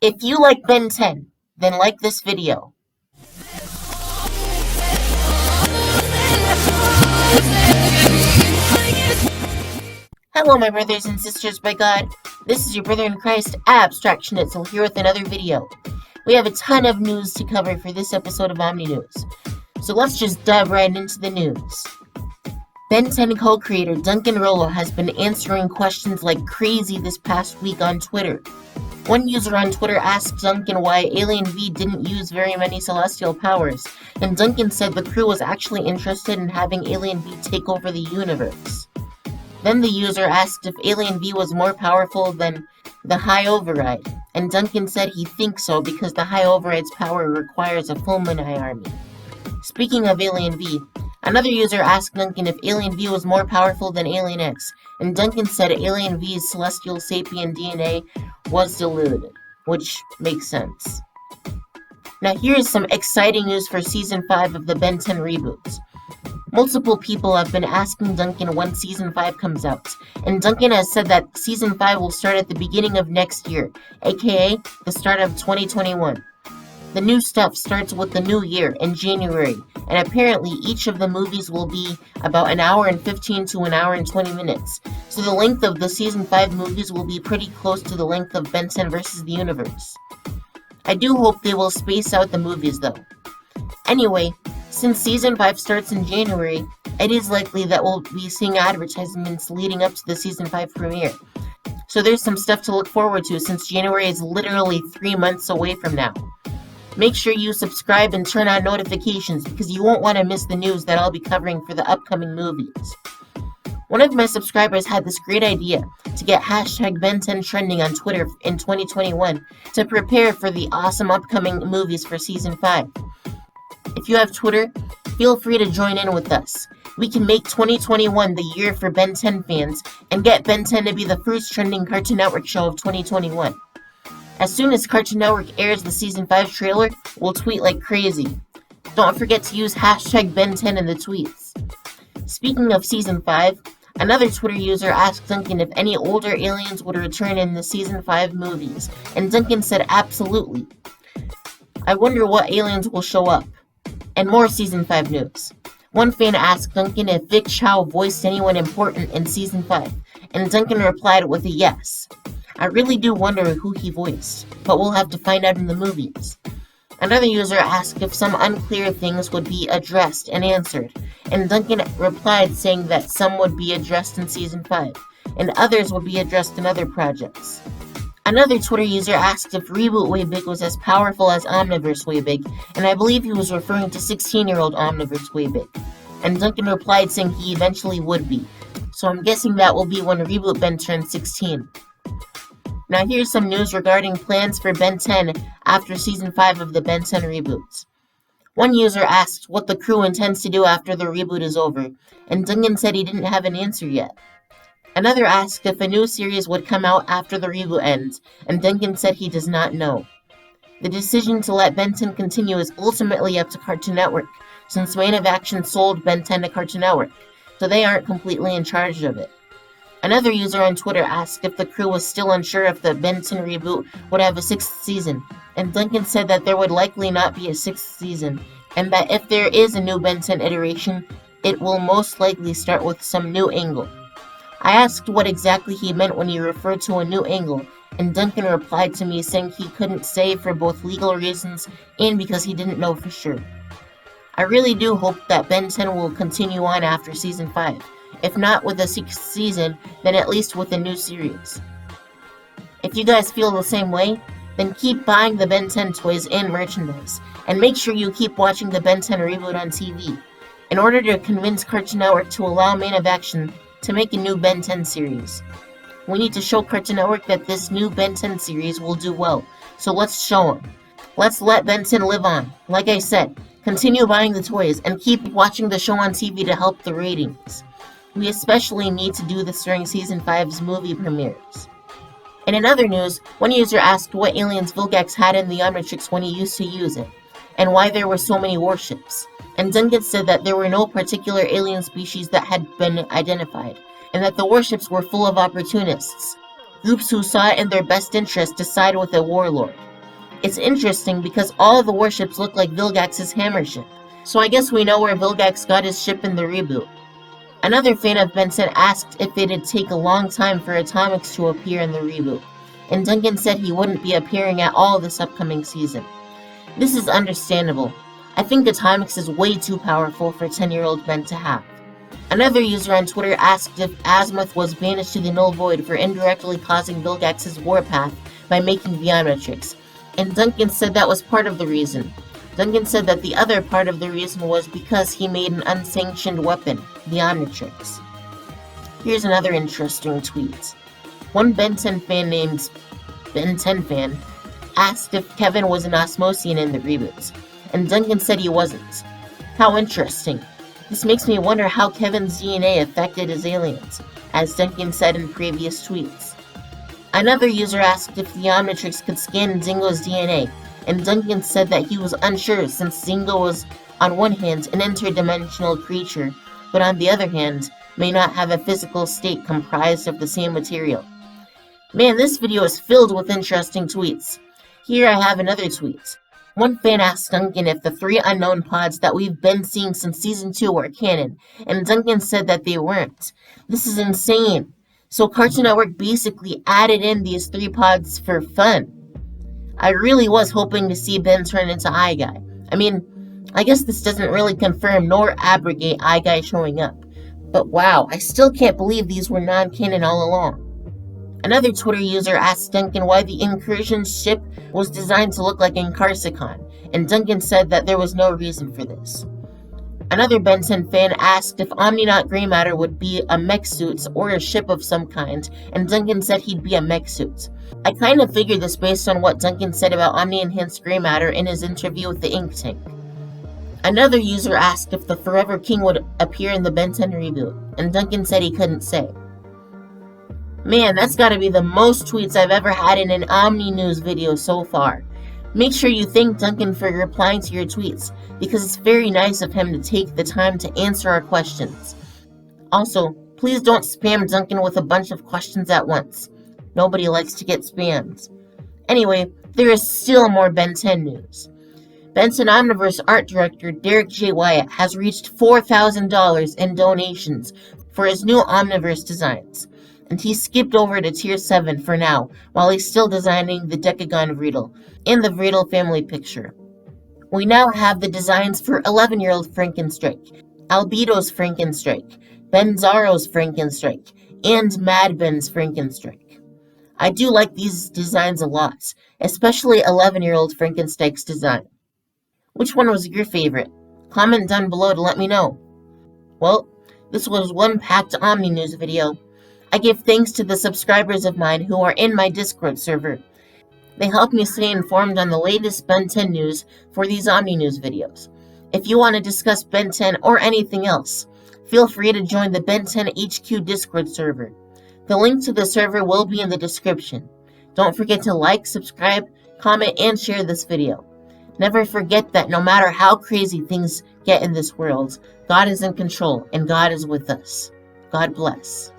If you like Ben 10, then like this video. Hello my brothers and sisters by God, this is your brother in Christ, Abstraction Itzel, here with another video. We have a ton of news to cover for this episode of Omni-News, so let's just dive right into the news. Ben 10 co-creator Duncan Rouleau has been answering questions like crazy this past week on Twitter. One user on Twitter asked Duncan why Alien V didn't use very many celestial powers, and Duncan said the crew was actually interested in having Alien V take over the universe. Then the user asked if Alien V was more powerful than the High Override, and Duncan said he thinks so because the High Override's power requires a Fulmini army. Speaking of Alien V, another user asked Duncan if Alien V was more powerful than Alien X, and Duncan said Alien V's celestial sapien DNA was diluted, which makes sense. Now here's some exciting news for Season 5 of the Ben 10 reboots. Multiple people have been asking Duncan when Season 5 comes out, and Duncan has said that Season 5 will start at the beginning of next year, aka the start of 2021. The new stuff starts with the new year in January, and apparently each of the movies will be about an hour and 15 to an hour and 20 minutes, so the length of the Season 5 movies will be pretty close to the length of Ben 10 vs. the Universe. I do hope they will space out the movies though. Anyway, since Season 5 starts in January, it is likely that we'll be seeing advertisements leading up to the Season 5 premiere. So there's some stuff to look forward to since January is literally 3 months away from now. Make sure you subscribe and turn on notifications because you won't want to miss the news that I'll be covering for the upcoming movies. One of my subscribers had this great idea to get hashtag Ben10 trending on Twitter in 2021 to prepare for the awesome upcoming movies for Season 5. If you have Twitter, feel free to join in with us. We can make 2021 the year for Ben 10 fans and get Ben 10 to be the first trending Cartoon Network show of 2021. As soon as Cartoon Network airs the Season 5 trailer, we'll tweet like crazy. Don't forget to use hashtag Ben10 in the tweets. Speaking of Season 5, another Twitter user asked Duncan if any older aliens would return in the Season 5 movies, and Duncan said absolutely. I wonder what aliens will show up. And more Season 5 news. One fan asked Duncan if Vic Chow voiced anyone important in Season 5, and Duncan replied with a yes. I really do wonder who he voiced, but we'll have to find out in the movies. Another user asked if some unclear things would be addressed and answered, and Duncan replied saying that some would be addressed in Season 5, and others would be addressed in other projects. Another Twitter user asked if Reboot Way Big was as powerful as Omniverse Way Big, and I believe he was referring to 16-year-old Omniverse Way Big, and Duncan replied saying he eventually would be, so I'm guessing that will be when Reboot Ben turns 16. Now here's some news regarding plans for Ben 10 after Season 5 of the Ben 10 reboots. One user asked what the crew intends to do after the reboot is over, and Duncan said he didn't have an answer yet. Another asked if a new series would come out after the reboot ends, and Duncan said he does not know. The decision to let Ben 10 continue is ultimately up to Cartoon Network, since Main of Action sold Ben 10 to Cartoon Network, so they aren't completely in charge of it. Another user on Twitter asked if the crew was still unsure if the Ben 10 reboot would have a 6th season, and Duncan said that there would likely not be a 6th season, and that if there is a new Ben 10 iteration, it will most likely start with some new angle. I asked what exactly he meant when he referred to a new angle, and Duncan replied to me saying he couldn't say for both legal reasons and because he didn't know for sure. I really do hope that Ben 10 will continue on after Season 5. If not with a 6th season, then at least with a new series. If you guys feel the same way, then keep buying the Ben 10 toys and merchandise, and make sure you keep watching the Ben 10 reboot on TV, in order to convince Cartoon Network to allow Main of Action to make a new Ben 10 series. We need to show Cartoon Network that this new Ben 10 series will do well, so let's show them. Let's let Ben 10 live on. Like I said, continue buying the toys, and keep watching the show on TV to help the ratings. We especially need to do this during Season 5's movie premieres. And in other news, one user asked what aliens Vilgax had in the Omnitrix when he used to use it, and why there were so many warships. And Duncan said that there were no particular alien species that had been identified, and that the warships were full of opportunists, groups who saw it in their best interest to side with a warlord. It's interesting because all of the warships look like Vilgax's hammer ship. So I guess we know where Vilgax got his ship in the reboot. Another fan of Benson asked if it'd take a long time for Atomics to appear in the reboot, and Duncan said he wouldn't be appearing at all this upcoming season. This is understandable. I think Atomics is way too powerful for 10-year-old Ben to have. Another user on Twitter asked if Azimuth was banished to the Null Void for indirectly causing Vilgax's warpath by making the Omnitrix, and Duncan said that was part of the reason. Duncan said that the other part of the reason was because he made an unsanctioned weapon, the Omnitrix. Here's another interesting tweet. One Ben 10 fan named Ben 10 fan asked if Kevin was an Osmosian in the reboots, and Duncan said he wasn't. How interesting. This makes me wonder how Kevin's DNA affected his aliens, as Duncan said in previous tweets. Another user asked if the Omnitrix could scan Zingo's DNA, and Duncan said that he was unsure since Zingo was, on one hand, an interdimensional creature, but on the other hand, may not have a physical state comprised of the same material. Man, this video is filled with interesting tweets. Here I have another tweet. One fan asked Duncan if the 3 unknown pods that we've been seeing since Season 2 were canon, and Duncan said that they weren't. This is insane. So Cartoon Network basically added in these 3 pods for fun. I really was hoping to see Ben turn into iGuy. I mean, I guess this doesn't really confirm nor abrogate iGuy showing up. But wow, I still can't believe these were non-canon all along. Another Twitter user asked Duncan why the Incursion ship was designed to look like Incarsicon, and Duncan said that there was no reason for this. Another Benson fan asked if Omni-Not Grey Matter would be a mech suit or a ship of some kind, and Duncan said he'd be a mech suit. I kind of figured this based on what Duncan said about Omni-Enhanced Grey Matter in his interview with the Ink Tank. Another user asked if the Forever King would appear in the Ben 10 reboot, and Duncan said he couldn't say. Man, that's gotta be the most tweets I've ever had in an Omni-News video so far. Make sure you thank Duncan for replying to your tweets, because it's very nice of him to take the time to answer our questions. Also, please don't spam Duncan with a bunch of questions at once. Nobody likes to get spammed. Anyway, there is still more Ben 10 news. Benson Omniverse art director Derrick J. Wyatt has reached $4,000 in donations for his new Omniverse designs, and he skipped over to Tier 7 for now, while he's still designing the Decagon Vreedle and the Vreedle family picture. We now have the designs for 11-year-old Frankenstrike, Albedo's Frankenstrike, Benzaro's Frankenstrike, and Mad Ben's Frankenstrike. I do like these designs a lot, especially 11-year-old Frankenstrike's design. Which one was your favorite? Comment down below to let me know. Well, this was one packed Omni-News video. I give thanks to the subscribers of mine who are in my Discord server. They help me stay informed on the latest Ben 10 news for these Omni-News videos. If you want to discuss Ben 10 or anything else, feel free to join the Ben 10 HQ Discord server. The link to the server will be in the description. Don't forget to like, subscribe, comment, and share this video. Never forget that no matter how crazy things get in this world, God is in control and God is with us. God bless.